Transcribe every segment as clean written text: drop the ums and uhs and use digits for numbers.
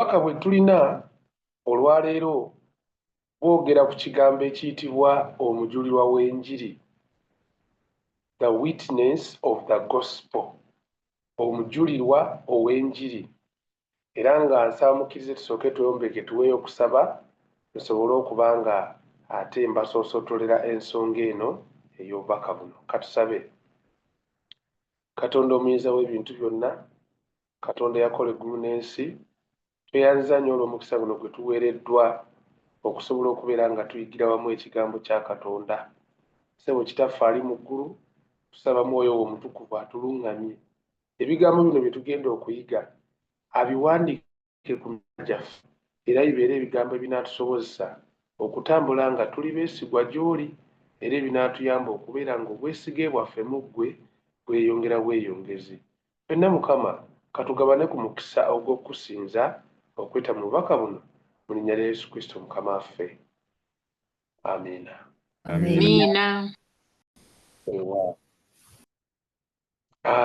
bwe tulina olwaleero bwogera ku kigambo ekiyitibwa omujulirwa w'enjiri, the witness of the gospel, omujulirwa ow'enjiri. Era nga nsaamukirize tusooke tweyombeke tuweeyo okusaba tusobole okuba nga ate mbasoosotolera ensonga eno ey'obubaka buno. Katusabe. Katonda omuyinza w'ebintu byonna, Katonda yakola eggulu n'ensi, tweyanziza nnyo olw'omukisa guno gwe tuweereddwa okusobola okubeera nga tuyigira wamu ekigambo kya Katonda. Ssebo Kitaffe ali mu ggulu, tusaba Mwoyo wo Omutukuvu atuluŋŋamye. Ebigambo bino bye tugenda okuyiga abiwandiike ku mitima gyaffe era bibeere ebigambo ebinaatusobozesa okutambula nga tuli beesigwa gy'oli era ebinaatuyamba okubeera nga obwesige bwaffe mu ggwe bweyongera bweyongezi. Ffenna Mukama katugabane ku mukisa ogw'okusinza okweta mu bubaka buno mu linnya lya Yesu Kristo Mukama waffe. Amiina. Amiina.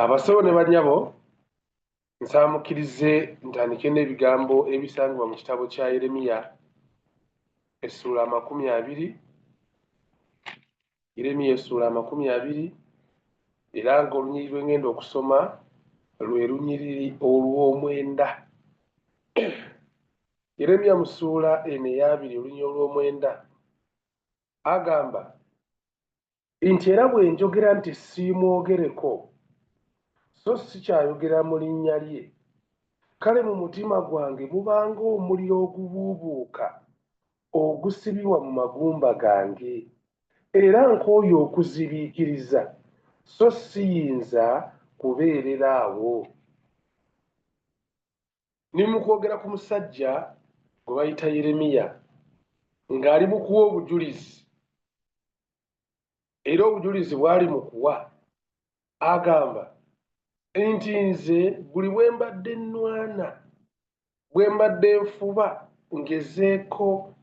Basawo ne bannyabo, nsaamukirize ntandike n'ebigambo ebisangibwa mu kitabo kya Yeremiya essula 20. Yeremiya essula 20 era nga olunyiriri lwe ngenda okusoma lwe lunyiriri olw'omwenda. Yeremiya mu ssuula eno eya 2 olunyiriri olw'omwenda agamba nti era bwe njogera nti siimwogereko so sikyayogera mu linnya lye, kale mu mutima gwange mubanga omuliro ogubuubuuka ogusibibwa mu magumba gange, era nkooye okuzibiikiriza so siyinza kubeerera awo. Ni mu kwogera ku musajja gwe bayita Yeremiya ng'ali mu kuwa obujulizi, era obujulizi bw'ali mu kuwa agamba nti nze buli bwe mbadde nnwana, bwe mbadde nfuba ngezeeko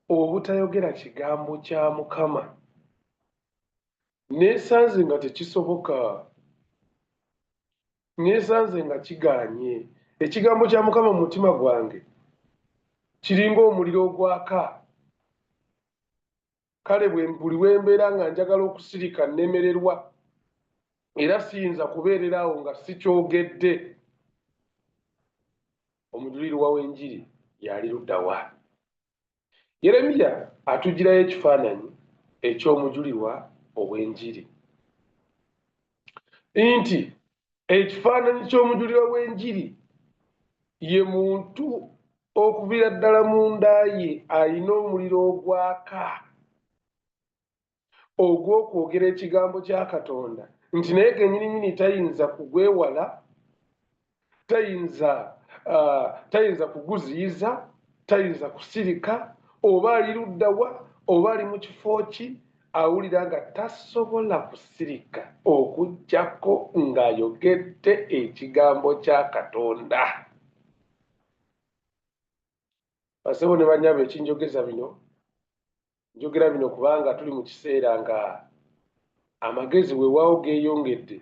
obutayogera kigambo kya Mukama, neesanze nga tekisoboka, neesanze nga kigaanye. Ekigambo kya Mukama mu mutima gwange kiringa omuliro ogwaka, kale buli bwe mbeera nga njagala okusirika nnemererwa era siyinza kubeerera awo nga sikyogedde. Omujulirwa w'enjiri yali ludda wa? Yeremiya atugirayo ekifaananyi eky'omujulirwa ow'enjiri nti ekifaananyi ky'omujulirwa w'enjiri ye muntu okuviira ddala munda ye alina omuliro ogwaka ogw'okwogera ekigambo kya Katonda nti naye kennyininyini tayinza kugwewala, tayinza kuguziyiza, tayinza kusirika, oba ali ludda wa oba ali mu kifo ki, awulira nga tasobola kusirika okuggyako ng'ayogedde ekigambo kya Katonda. Basebo ne bannyabo, ekinjogeza bino njogera bino kubanga tuli mu kiseera nga amagezi weewaawo geeyongedde,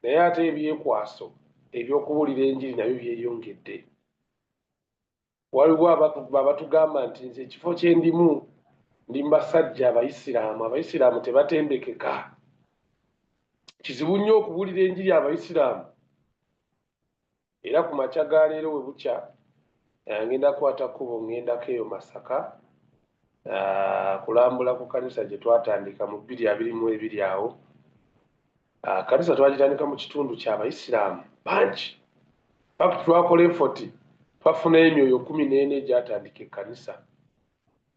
naye ate ebyekwaso eby'okubuulira enjiri nabyo byeyongedde. Waliwo abatugamba nti nze ekifo kye ndimu ndi mu basajja Abayisiraamu. Abayisiraamu tebatendekeka. Kizibu nnyo okubuulira enjiri Abayisiraamu. Era ku makya ga leero we bukya ngenda kukwata kkubo ngendako eyo Masaka kulambula ku kanisa gye twatandika mu 2022 awo. Kanisa twagitandika mu kitundu ky'Abayisiraamu bangi, paka twakola effort twafunayo emyoyo 14 egyatandika ekkanisa,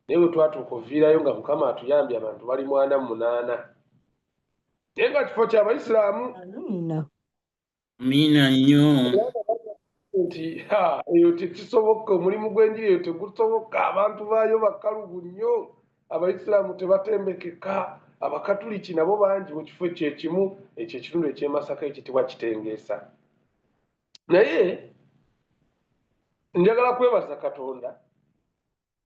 naye bwe twatuuka oviirayo nga Mukama atuyambye abantu bali 48 naye nga kifo ky'Abayisiraamu. Amiina nnyo. Nti eyo tekisoboka, omulimu gw'enjiri eyo tegusoboka, abantu baayo bakalubu nnyo, Abayisiraamu tebatembekeka, Abakatuliki nabo bangi mu kifo kyekimu ekyo ekitundu eky'e Masaka ekitibwa Kitengeesa. Naye njagala kwebaza Katonda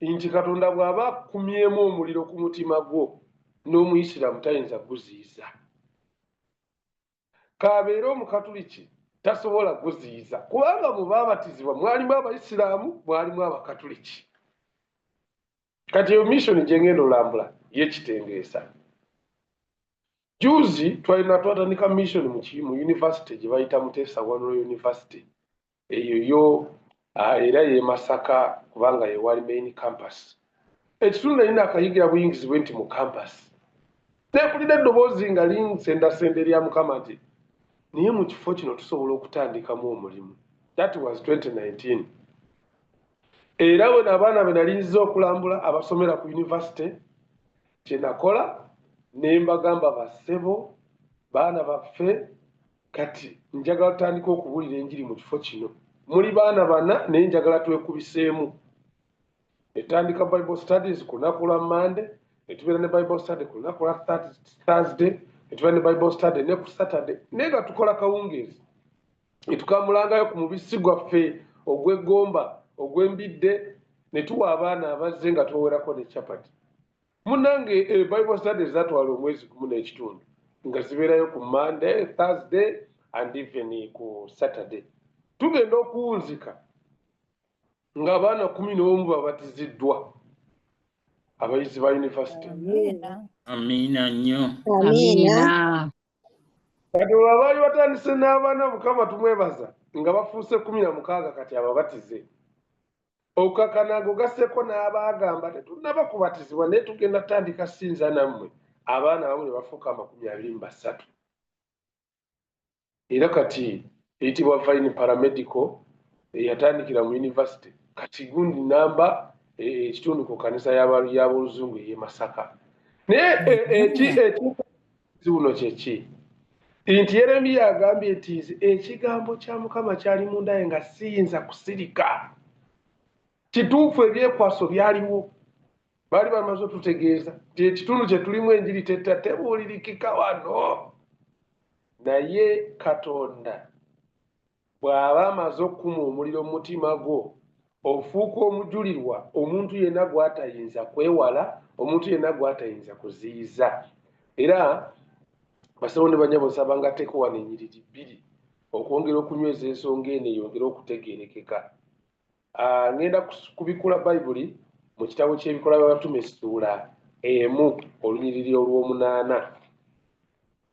nti Katonda bw'aba akumyemu omuliro ku mutima gwo n'Omuyisiraamu tayinza kuguziyiza. Kabeera Omukatuliki tasobola kuziyiza kubanga mu baabatizibwa mwalimu abayisiraamu mwalimu abakatuliki. Kati eyo mission gye ngenda olambula y'ekitengeesa. Juzi twatandika mission mu university gye bayita Muteesa Royal University. Eyo yo era ye Masaka kubanga ye wali main campus. Ekitundu erina akayigira buyingizibwe nti mu campus. Neepulira eddoboozi nga linsendasende lya Mukama nti niye mu kifo kino tusobola okutandikamu omulimu. That was 2019. Era bwe abaana be nalinziza okulambula abasomera ku university kye nakola ne mbagamba bassebo baana baffe kati njagala tutandika okubuulira enjiri mu kifo kino. Muli baana bana naye njagala twekubiseemu. Etandika Bible studies ku lunaku lwa Monday, ne tubeera ne Bible study ku lunaku lwa Thursday, ne tubeera ne Bible study ne ku Saturday. Naye nga tukola kawungeezi ne tukamulangayo ku mubisi gwaffe ogw'eggomba ogw'embidde ne tuwa abaana abazze nga tubawerako ne chapati. Munnange Bible studies zatwala omwezi gumu n'ekitundu nga zibeerayo ku Monday, Thursday and even ku Saturday. Tugenda okuwunzika nga abaana 11 babatiziddwa abayizi ba university. Amina nnyo. Amina. Kati abaali batandise n'abaana Mukama tumwebaza nga bafuuse 16 kati ababatize. Okakanago gasseko n'abaagamba tetunnaba kubatizibwa naye tugenda tandika sinza nammwe. Abaana abamu ne bafuuka 23. Era kati eyitibwa Vine Paramedical yatandikira mu university kati gundi namba ekitundu ku kanisa y'aboluzungu ye Masaka. Naye ekibuno kyeki nti Yeremiya agambye nti ekigambo kya Mukama kyali mundaye nga siyinza kusirika. Kituufu ebyekwaso byaliwo baali bamaze otutegeeza nti ekitundu kye tulimu enjiri tebuulirikika wano. Naye Katonda bw'aba amaze okukuma omuliro mu mutima gwo ofuuka omujulirwa, omuntu yenna gw'atayinza kwewala, omuntu yenna gw'atayinza kuziyiza. Era basabo ne banyabo nsaba nga teeko wano ennyiriri 2 okwongera okunyweza ensonga eno eyongera okutegeerekeka. Ngenda kubikula Bayibuli mu kitabo ky'ebikola by'abatume Ssuula 1 olunyiriri olw'omunaana.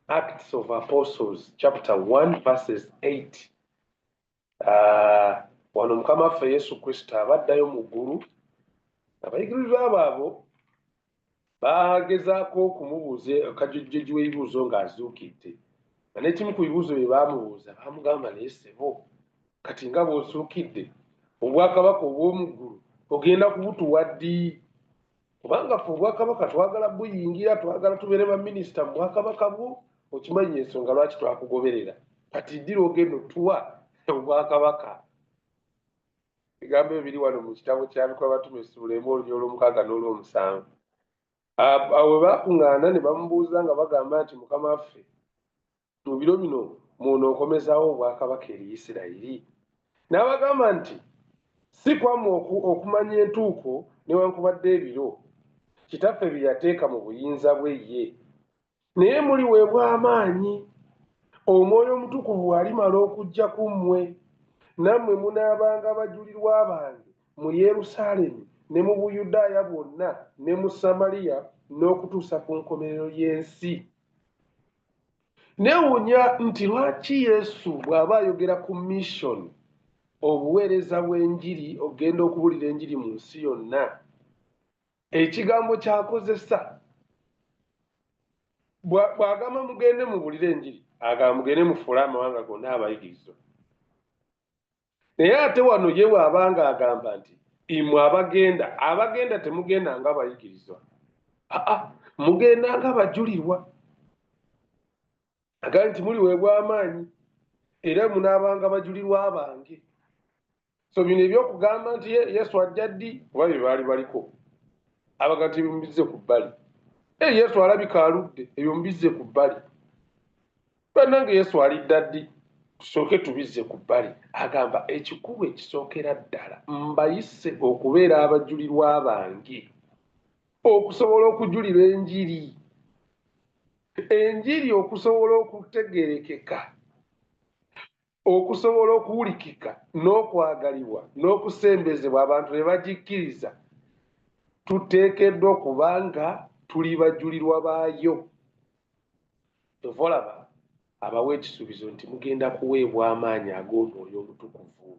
Acts of Apostles chapter 1 verses 8. Wano Mukama waffe Yesu Kristo abaddayo mu ggulu, abayigirizwa baabo bagezaako okumubuuza akajujjuju w'ebibuuzo ng'azuukidde. N'ekimu ku bibuuzo bye baamubuuza baamugamba naye ssebo kati nga bw'osuukidde obwakabaka obw'omu ggulu ogenda kubutuwa ddi? Kubanga ffe obwakabaka twagala buyingira, twagala tubeere baminisita mu bwakabaka bwo. Okimanyi ensonga lwaki twakugoberera. Kati ddira ogenda otuwa obwakabaka. Ebigambo ebyo biri wano mu kitabo ky'ebikola by'abatume Ssuula 1 olunyiriri olw'omukaaga n'olw'omusanvu. Awo baakuŋŋaana ne bamubuuza nga bagamba nti Mukama waffe mu biro bino munookomezaawo obwakabaka eri Isirayiri? N'abagamba nti si kwammwe okumanya entuuko newankubadde ebiro kitaffe bye yateeka mu buyinza bwe ye, naye muliweebwa amaanyi Omwoyo Omutukuvu alimala okujja ku mmwe, nammwe munaabanga abajulirwa bange mu Yerusaalemi ne mu Buyudaaya bwonna ne mu Samaliya n'okutuusa ku nkomerero y'ensi. Neewuunya nti lwaki Yesu bw'aba ayogera ku mission, obuweereza bw'enjiri, ogenda okubuulira enjiri mu nsi yonna, ekigambo ky'akozesa bw'agamba mugende mubuulire enjiri agamba mugende mufuule amawanga gonna abayigirizwa. Naye ate wano ye bw'abanga agamba nti imwe abagenda temugenda nga abayigirizwa, mugenda nga abajulirwa. Agamba nti muliweebwa amaanyi era munaabanga abajulirwa bange. So bino ebyokugamba nti Yesu ajja ddi oba bye baali baliko abaga nti bimubizze ku bbali. Yesu alabika aludde, ebyo mubizze ku bbali. Bannange Yesu alidda ddi? Tusooke tubizze ku bbali. Agamba ekikulu ekisookera ddala mbayise okubeera abajulirwa bange, okusobola okujulira enjiri. Enjiri okusobola okutegeerekeka okusobola okuwulikika n'okwagalibwa n'okusembezebwa abantu ne bagikkiriza tuteekeddwa okubanga tuli bajulirwa baayo. Tovolaba abawa ekisuubizo nti mugenda kuweebwa amaanyi ag'omwoyo omutukuvu.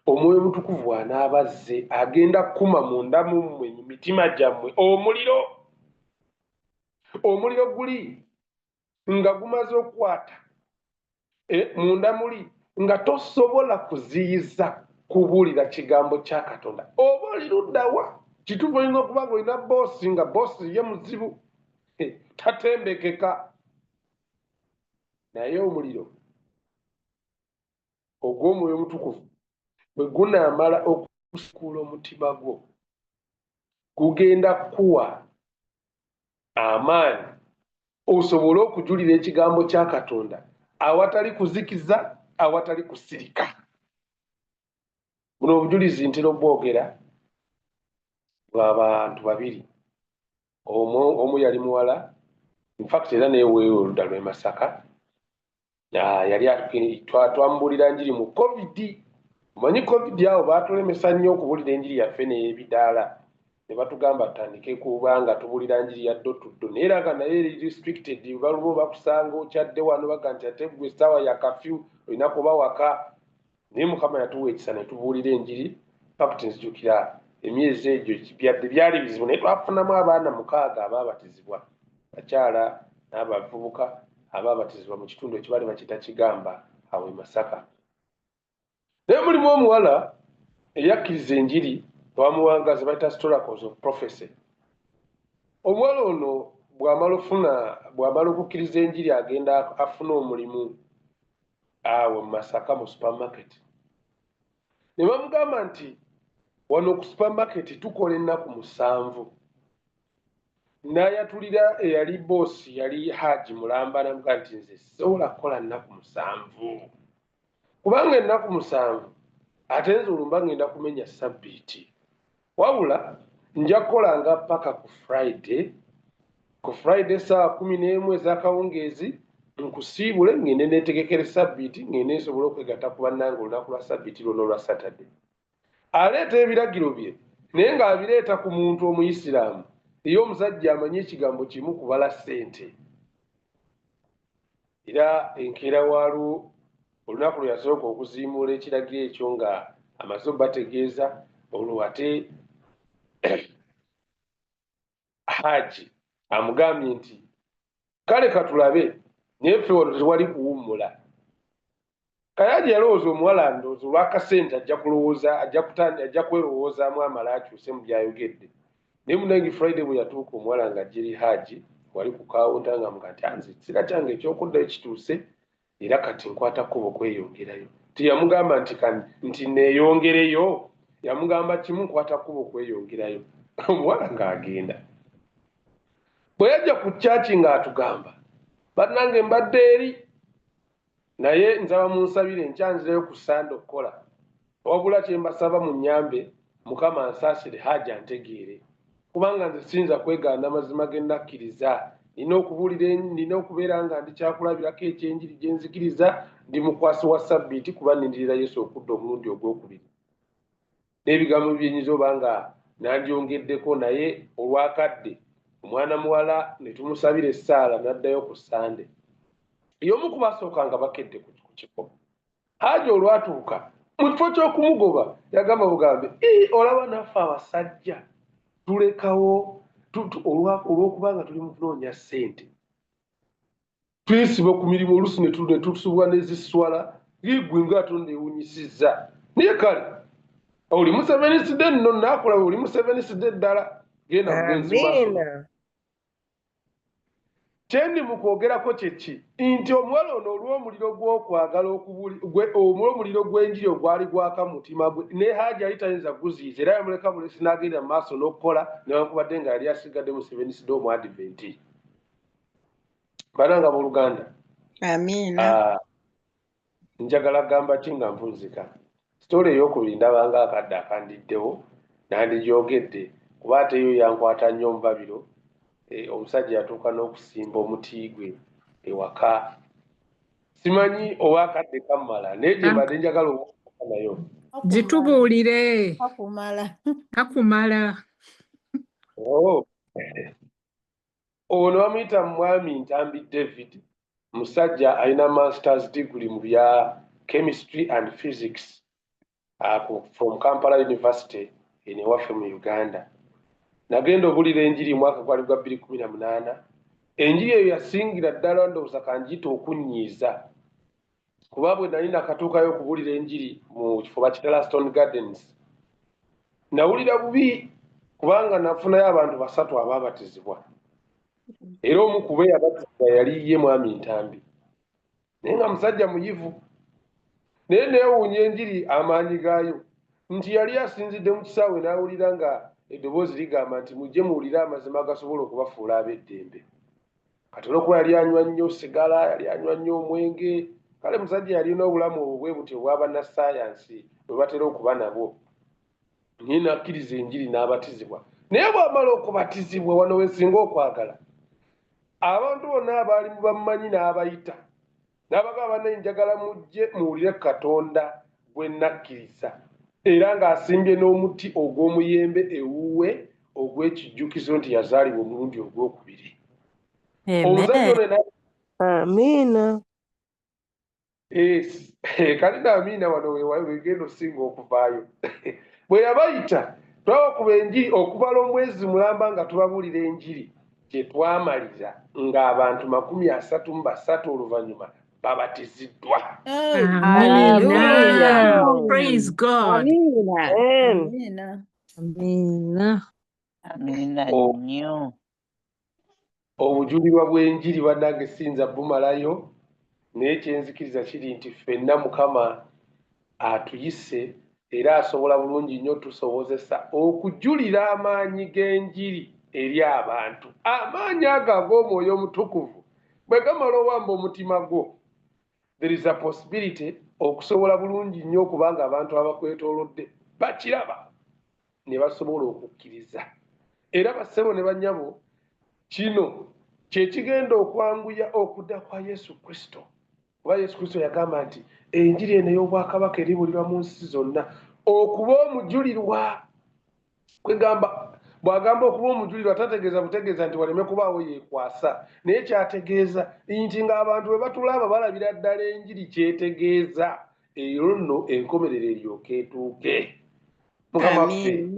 Omwoyo omutukuvu anaabazze agenda kukuma munda mu mmwe mu mitima gyammwe omuliro. Omuliro guli nga gumaze okukwata munda muli nga tosobola kuziyiza kubuulira kigambo kya Katonda. Oba oli luddawa? Kituufu olina okuba nga olina boosi nga boosi ye muzibu tatembekeka. Naye omuliro ogw'omwoyo omutukuvu bwe gunaamala okusukula omutima gwo gugenda kuwa amaanyi osobole okujulira ekigambo kya Katonda awatali kuzikiza, awatali kusirika. Buno obujulizi ntera obwogera bw'abantu babiri. Omu yali muwala, in fact era neeweewo oludda lw'e Masaka, yali twamubuulira njiri mu COVID. Omanyi COVID awo baatulemesa nnyo okubuulira enjiri yaffe n'ebidaala. Ne batugamba tutandike kuba nga tubuulira njiri ya ddotuddo. Naye era nga naye eri restricted, balumu bakusanga okyadde wano baga nti ate gwe essaawa ya kafyu olina kuba waka. Naye Mukama yatuwa ekisa ne tubuulira enjiri. Fact nzijukira emyezi egyo byali bizibu, naye twafunamu abaana 6 abaabatizibwa, bakyala n'abavubuka abaabatizibwa mu kitundu ekibali bakiyita Kigamba awo e Masaka. Naye mulimu omuwala eyakkiriza enjiri bamuwangaza bayita Storacles of Prophecy. Omuwala ono bw'amala okukkiriza enjiri agenda afuna omulimu awo mu Masaka mu supermarket. Ne bamugamba nti wano ku supermarket tukola ennaku 7. N'ayatulira eyali boosi yali Haji Mulamba n'amuga nti nze sobola kukola nnaku 7 kubanga ennaku 7 ate nze olumba ngenda kumenya Sabbiiti. Wabula nja kukolanga paka ku Friday. Ku Friday saa 11 ez'akawungeezi nkusiibule ngende neetegekere Sabbiiti ngende nsobole okwegatta ku bannange olunaku lwa Sabbiiti lwonna olwa Saturday. Aleeta ebiragiro bye naye ng'abireeta ku muntu Omuyisiraamu ye omusajja amanyi ekigambo kimu kubala ssente. Era enkeera waaliwo olunaku lwe yasooka okuziimuula ekiragiro ekyo nga amaze bategeeza olwo ate Haji amugambye nti kale katulabe naye ffe wano tewali kuwummula. Kayaji yalowooza omuwala ndowooza olw'akasente ajja kwerowoozaamu amala akyuse mu byayogedde. Naye munange Friday bwe yatuuka omuwala nga jjeri Haji wali ku kawunta nga muga nti nze ekisera kyange eky'okuddayo kituuse era kati nkwata kkubo kweyongerayo. Teyamugamba nti neeyongereyo, yamugamba kimu nkwata kkubo kweyongerayo. Omuwala ng'agenda. Bwe yajja ku kyaki ng'atugamba bannange mbadde eri naye nzaba munsabire nkyanzirayo ku Sande okukola. Wabula kye mbasaba mu nnyambe Mukama ansaasire Haji antegeere. Kubanga nze siyinza kwegaana mazima ge nakkiriza. Nina okubeera nga ndikyakulabirako ekyenjiri gye nzikiriza, ndi mukwasi wa Sabbiiti kuba nindirira Yesu okudda omulundi ogwokubiri. N'ebigambo byenyinza oba nga nandyongeddeko, naye olwakadde omwana muwala ne tumusabira essaala n'addayo ku Sande. Y'omu ku basooka nga bakedde ku kifo. Haji olwatuuka mu kifo ky'okumugoba yagamba bugambe, olaba naffe abasajja tulekawo olw'okuba nga tuli mu kunoonya ssente. Twesiba ku mirimu oluusi ne tusubwa n'eziswala gwe ng'atonda ewunyisizza. Naye kale oli museveniside nno naakulaba oli museveniside ddala genda mugenzi maaso. Kyendi mu kwogerako kyeki nti omuwala ono olw'omuliro gw'okwagala omuliro gw'enjiri ogwali gwaka mu mutima gwe ne Haji yali tayinza guziyiza era yamuleka bulesi n'agenda mu maaso n'okukola newankubadde nga yali asigadde mu seveniside omu Adventi. Bananga abooluganda, Amiina. Njagala kugamba ki nga nvunzika. Sitole ey'okubiri ndabanga akadde akandiddewo nandigyogedde kuba ate yo yankwata nnyo mu babiro. Omusajja yatuuka n'okusimba omuti gwe ewaka. simanyi oba kadde kammala naye gye mbadde njagala okuka nayo gitubuulire kakumala. ono bamuyita mwami Ntambi David, musajja alina masters degree mu bya chemistry and physics from Kampala University ewaffe mu Uganda. Nagenda obulira enjiri mwaka gwali gwa 2018. Enjiri eyo yasingira ddala ndowooza kanjita okunnyiiza kuba bwe nali nakatuukayo okubulira enjiri mu kifo bakitala Stone Gardens nawulira bubi kubanga nafunayo abantu 3 abaabatizibwa era omu ku be yabatizibwa yali ye mwami Ntambi naye nga musajja muyivu naye neewuunya enjiri amaanyi gaayo nti yali asinzidde mu kisaawe n'awulira nga eddoboozi ligamba nti mujje muwulire amazima agasobola okubafuula ab'eddembe. Kati olw'okuba yali anywa nnyo sigala, yali anywa nnyo omwenge, kale musajja yalina obulamu obwe butyo obwa bannassaayansi bwe batera okuba nabwo. Naye n'akkiriza enjiri n'abatizibwa. Naye bw'amala okubatizibwa wano we nsinga okwagala, abantu bonna abaali bamumanyi n'abayita n'abagamba naye njagala mujje muwulire Katonda gwe nakkiriza era ng'asimbye n'omuti ogw'omuyembe ewuwe ogw'ekijjukizo nti yazaalibwa omulundi ogwokubiri. Amiina. Kalina amiina wano wegenda osinga okuvaayo. Bwe yabayita twabakuba enjiri okubala omwezi mulamba nga tubabuulira enjiri gye twamalira ng'abantu 33 oluvannyuma babatiziddwa. Praise God. Amina nnyo. Obujulirwa bw'enjiri bannange sinza bumalayo naye kyenzikiriza kiri nti ffenna Mukama atuyise era asobola bulungi nnyo tusobozesa okujulira amaanyi g'enjiri eri abantu. Amaanyi ago ag'Omwoyo Omutukuvu bwe gamala owamba omutima gwo, there is a possibility okusobola bulungi nnyo okubanga abantu abakwetoolodde bakiraba ne basobola okukkiriza. Era bassebo ne bannyabo, kino kye kigenda okwanguya okudda kwa Yesu Kristo. Kuba Yesu Kristo yagamba nti enjiri eno ey'obwakabaka eribulirwa mu nsi zonna okuba omujulirwa. Bw'agamba okuba omujulirwa tategeeza butegeeza nti waleme kubaawo yeekwasa, naye kyategeeza nti ng'abantu bwe batulaba balabira ddala enjiri kyetegeeza ero nno enkomerero eryoke etuuke. Mukama waffe